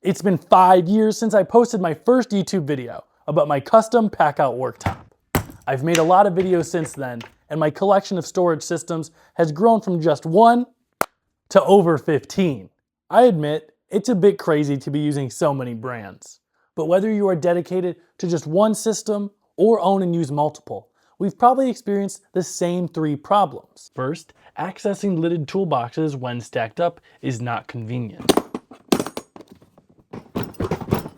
It's been 5 years since I posted my first YouTube video about my custom Packout Worktop. I've made a lot of videos since then, and my collection of storage systems has grown from just 1 to over 15. I admit, it's a bit crazy to be using so many brands. But whether you are dedicated to just one system or own and use multiple, we've probably experienced the same 3 problems. First, accessing lidded toolboxes when stacked up is not convenient.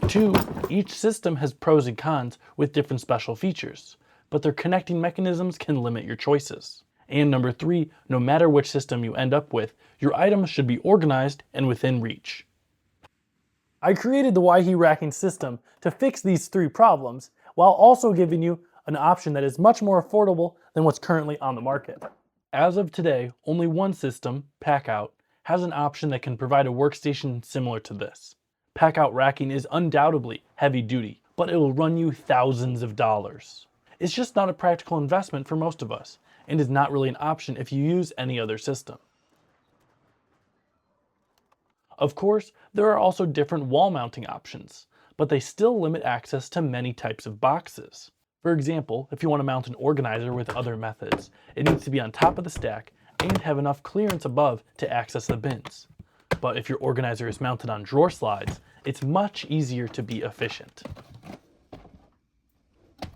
2, each system has pros and cons with different special features, but their connecting mechanisms can limit your choices. And number 3, no matter which system you end up with, your items should be organized and within reach. I created the Weihe Racking system to fix these 3 problems, while also giving you an option that is much more affordable than what's currently on the market. As of today, only one system, Packout, has an option that can provide a workstation similar to this. Packout racking is undoubtedly heavy duty, but it will run you thousands of dollars. It's just not a practical investment for most of us, and is not really an option if you use any other system. Of course, there are also different wall mounting options, but they still limit access to many types of boxes. For example, if you want to mount an organizer with other methods, it needs to be on top of the stack and have enough clearance above to access the bins. But if your organizer is mounted on drawer slides, it's much easier to be efficient.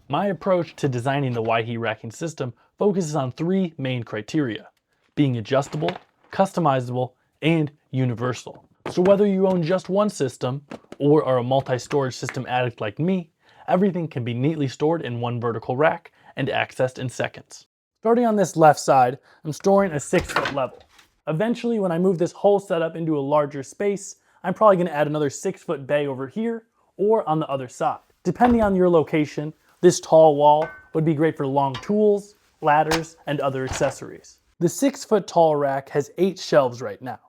My approach to designing the Weihe Racking system focuses on 3 main criteria: being adjustable, customizable, and universal. So whether you own just one system or are a multi-storage system addict like me, everything can be neatly stored in one vertical rack and accessed in seconds. Starting on this left side, I'm storing a 6-foot level. Eventually, when I move this whole setup into a larger space, I'm probably going to add another 6-foot bay over here or on the other side. Depending on your location, this tall wall would be great for long tools, ladders, and other accessories. The 6-foot tall rack has 8 shelves right now,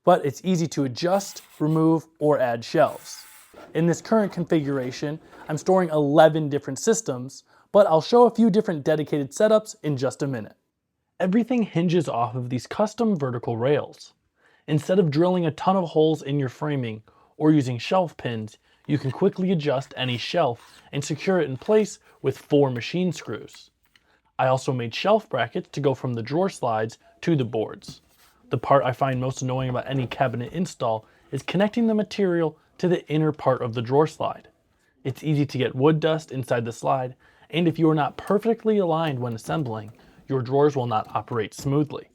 but it's easy to adjust, remove, or add shelves. In this current configuration, I'm storing 11 different systems, but I'll show a few different dedicated setups in just a minute. Everything hinges off of these custom vertical rails. Instead of drilling a ton of holes in your framing or using shelf pins, you can quickly adjust any shelf and secure it in place with 4 machine screws. I also made shelf brackets to go from the drawer slides to the boards. The part I find most annoying about any cabinet install is connecting the material to the inner part of the drawer slide. It's easy to get wood dust inside the slide, and if you are not perfectly aligned when assembling, your drawers will not operate smoothly.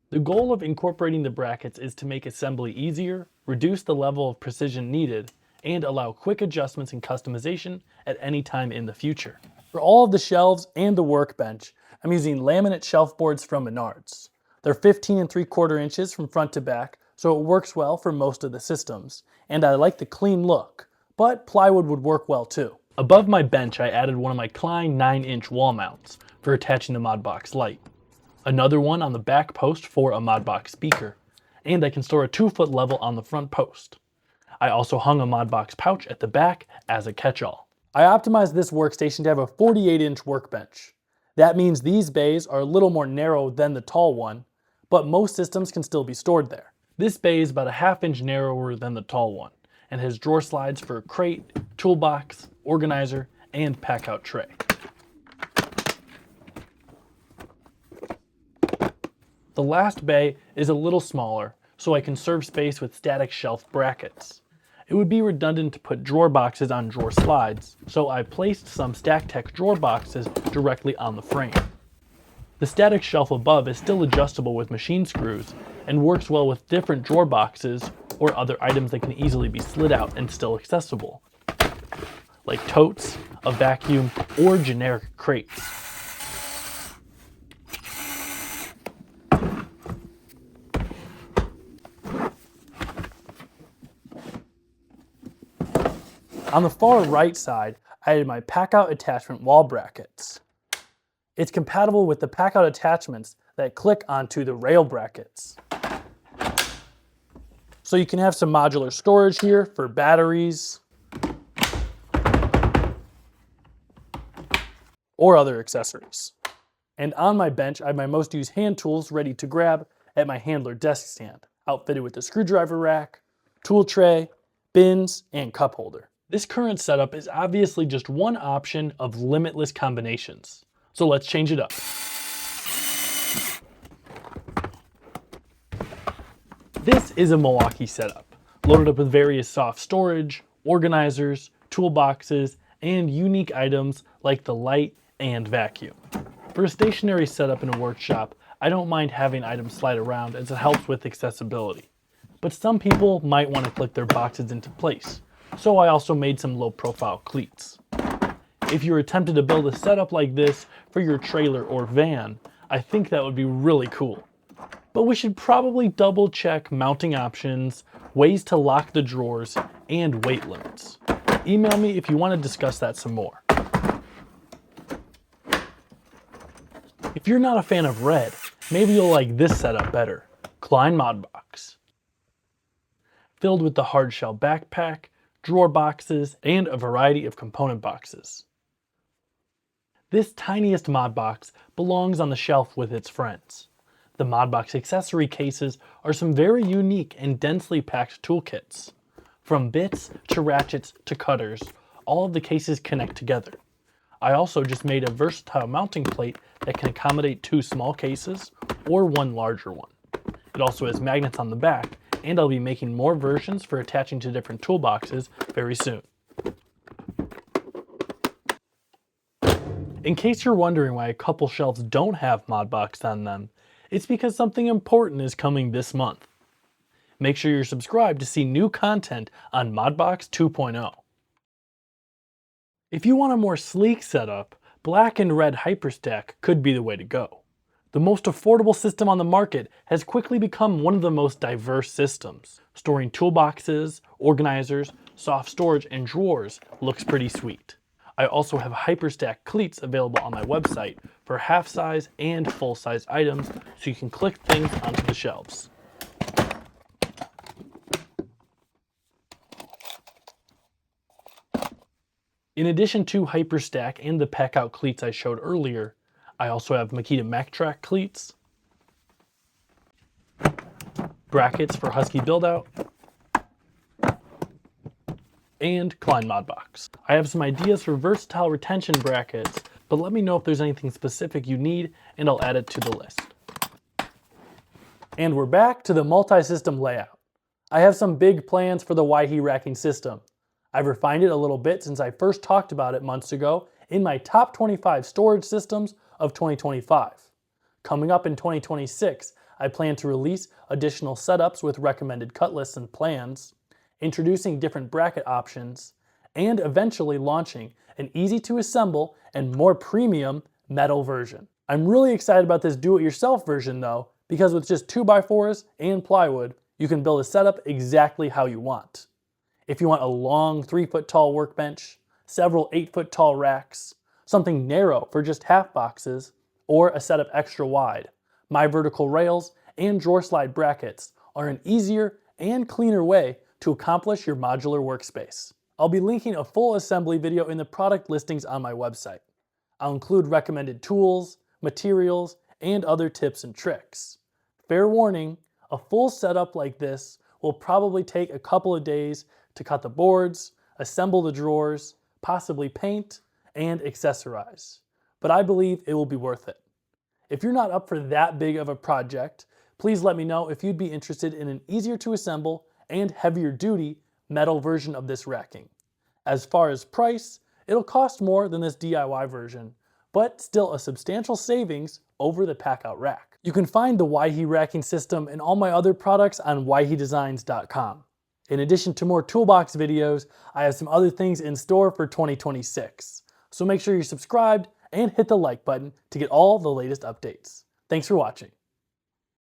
The goal of incorporating the brackets is to make assembly easier, reduce the level of precision needed, and allow quick adjustments and customization at any time in the future. For all of the shelves and the workbench, I'm using laminate shelf boards from Menards. They're 15 3/4 inches from front to back, so it works well for most of the systems, and I like the clean look, but plywood would work well too. Above my bench, I added one of my Klein 9-inch wall mounts for attaching the MODbox light, another one on the back post for a MODbox speaker, and I can store a 2-foot level on the front post. I also hung a MODbox pouch at the back as a catch-all. I optimized this workstation to have a 48-inch workbench. That means these bays are a little more narrow than the tall one, but most systems can still be stored there. This bay is about a 1/2 inch narrower than the tall one, and has drawer slides for a crate, toolbox, organizer, and packout tray. The last bay is a little smaller, so I can conserve space with static shelf brackets. It would be redundant to put drawer boxes on drawer slides, so I placed some StackTech drawer boxes directly on the frame. The static shelf above is still adjustable with machine screws and works well with different drawer boxes or other items that can easily be slid out and still accessible, like totes, a vacuum, or generic crates. On the far right side, I added my Packout attachment wall brackets. It's compatible with the Packout attachments that click onto the rail brackets. So you can have some modular storage here for batteries or other accessories. And on my bench, I have my most used hand tools ready to grab at my handler desk stand, outfitted with a screwdriver rack, tool tray, bins, and cup holder. This current setup is obviously just one option of limitless combinations. So let's change it up. This is a Milwaukee setup, loaded up with various soft storage, organizers, toolboxes, and unique items like the light and vacuum. For a stationary setup in a workshop, I don't mind having items slide around as it helps with accessibility. But some people might want to click their boxes into place, so I also made some low-profile cleats. If you're attempting to build a setup like this for your trailer or van, I think that would be really cool. But we should probably double check mounting options, ways to lock the drawers, and weight limits. Email me if you want to discuss that some more. If you're not a fan of red, maybe you'll like this setup better. Klein MODbox. Filled with the hard shell backpack, drawer boxes, and a variety of component boxes. This tiniest MODbox belongs on the shelf with its friends. The MODbox accessory cases are some very unique and densely packed toolkits. From bits to ratchets to cutters, all of the cases connect together. I also just made a versatile mounting plate that can accommodate 2 small cases or 1 larger one. It also has magnets on the back, and I'll be making more versions for attaching to different toolboxes very soon. In case you're wondering why a couple shelves don't have MODbox on them, it's because something important is coming this month. Make sure you're subscribed to see new content on MODbox 2.0. If you want a more sleek setup, black and red HyperStack could be the way to go. The most affordable system on the market has quickly become one of the most diverse systems. Storing toolboxes, organizers, soft storage, and drawers looks pretty sweet. I also have HyperStack cleats available on my website for half-size and full-size items so you can click things onto the shelves. In addition to HyperStack and the Packout cleats I showed earlier, I also have Makita MacTrack cleats, brackets for Husky build-out, and Klein MODbox. I have some ideas for versatile retention brackets, but let me know if there's anything specific you need and I'll add it to the list. And we're back to the multi-system layout. I have some big plans for the Weihe Racking system. I've refined it a little bit since I first talked about it months ago in my top 25 storage systems of 2025. Coming up in 2026, I plan to release additional setups with recommended cut lists and plans, introducing different bracket options, and eventually launching an easy to assemble and more premium metal version. I'm really excited about this do-it-yourself version though, because with just 2x4s and plywood, you can build a setup exactly how you want. If you want a long 3-foot tall workbench, several 8-foot tall racks, something narrow for just half boxes, or a setup extra wide, my vertical rails and drawer slide brackets are an easier and cleaner way to accomplish your modular workspace. I'll be linking a full assembly video in the product listings on my website. I'll include recommended tools, materials, and other tips and tricks. Fair warning, a full setup like this will probably take a couple of days to cut the boards, assemble the drawers, possibly paint, and accessorize. But I believe it will be worth it. If you're not up for that big of a project, please let me know if you'd be interested in an easier to assemble and heavier duty metal version of this racking. As far as price, it'll cost more than this DIY version, but still a substantial savings over the Packout rack. You can find the Weihe Racking system and all my other products on weihedesigns.com. In addition to more Toolbox videos, I have some other things in store for 2026. So make sure you're subscribed and hit the like button to get all the latest updates. Thanks for watching.